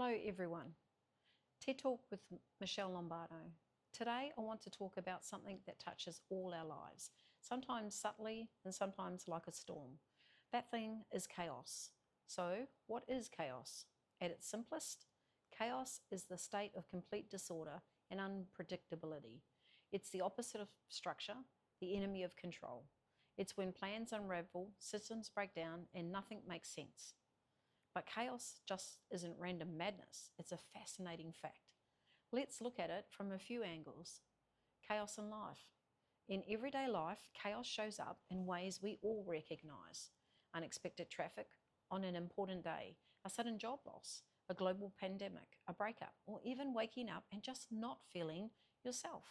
Hello everyone. TED Talk with Michele Lombardo. Today I want to talk about something that touches all our lives, sometimes subtly and sometimes like a storm. That thing is chaos. So what is chaos? At its simplest, chaos is the state of complete disorder and unpredictability. It's the opposite of structure, the enemy of control. It's when plans unravel, systems break down, and nothing makes sense. But chaos just isn't random madness, it's a fascinating fact. Let's look at it from a few angles. Chaos in life. In everyday life, chaos shows up in ways we all recognise. Unexpected traffic on an important day, a sudden job loss, a global pandemic, a breakup, or even waking up and just not feeling yourself.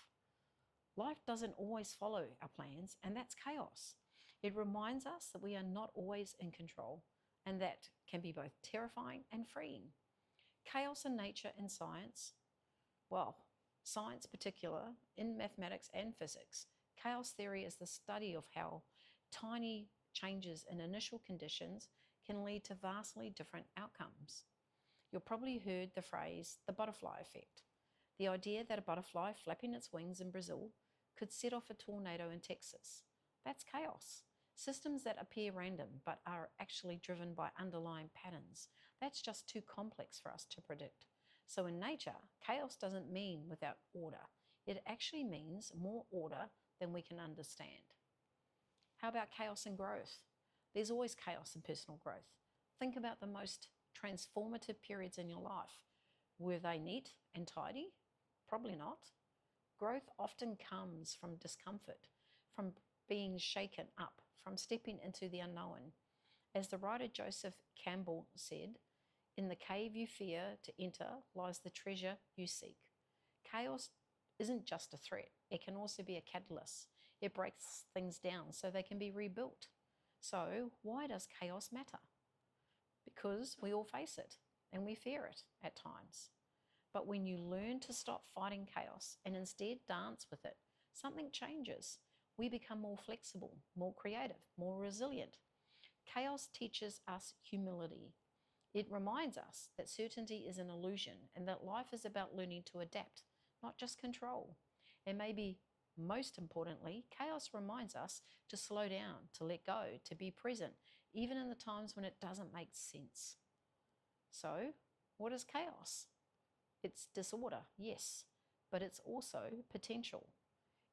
Life doesn't always follow our plans, and that's chaos. It reminds us that we are not always in control, and that can be both terrifying and freeing. Chaos in nature and science. Well, science particular, in mathematics and physics, chaos theory is the study of how tiny changes in initial conditions can lead to vastly different outcomes. You've probably heard the phrase, the butterfly effect. The idea that a butterfly flapping its wings in Brazil could set off a tornado in Texas. That's chaos. Systems that appear random but are actually driven by underlying patterns. That's just too complex for us to predict. So in nature, chaos doesn't mean without order. It actually means more order than we can understand. How about chaos and growth? There's always chaos in personal growth. Think about the most transformative periods in your life. Were they neat and tidy? Probably not. Growth often comes from discomfort, from being shaken up, from stepping into the unknown. As the writer Joseph Campbell said, "In the cave you fear to enter lies the treasure you seek." Chaos isn't just a threat, it can also be a catalyst. It breaks things down so they can be rebuilt. So why does chaos matter? Because we all face it and we fear it at times. But when you learn to stop fighting chaos and instead dance with it, something changes. We become more flexible, more creative, more resilient. Chaos teaches us humility. It reminds us that certainty is an illusion and that life is about learning to adapt, not just control. And maybe most importantly, chaos reminds us to slow down, to let go, to be present, even in the times when it doesn't make sense. So, what is chaos? It's disorder, yes, but it's also potential.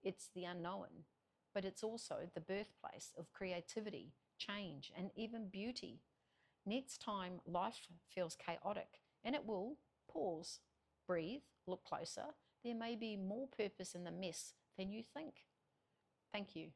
It's the unknown, but it's also the birthplace of creativity, change, and even beauty. Next time life feels chaotic, and it will, pause, breathe, look closer. There may be more purpose in the mess than you think. Thank you.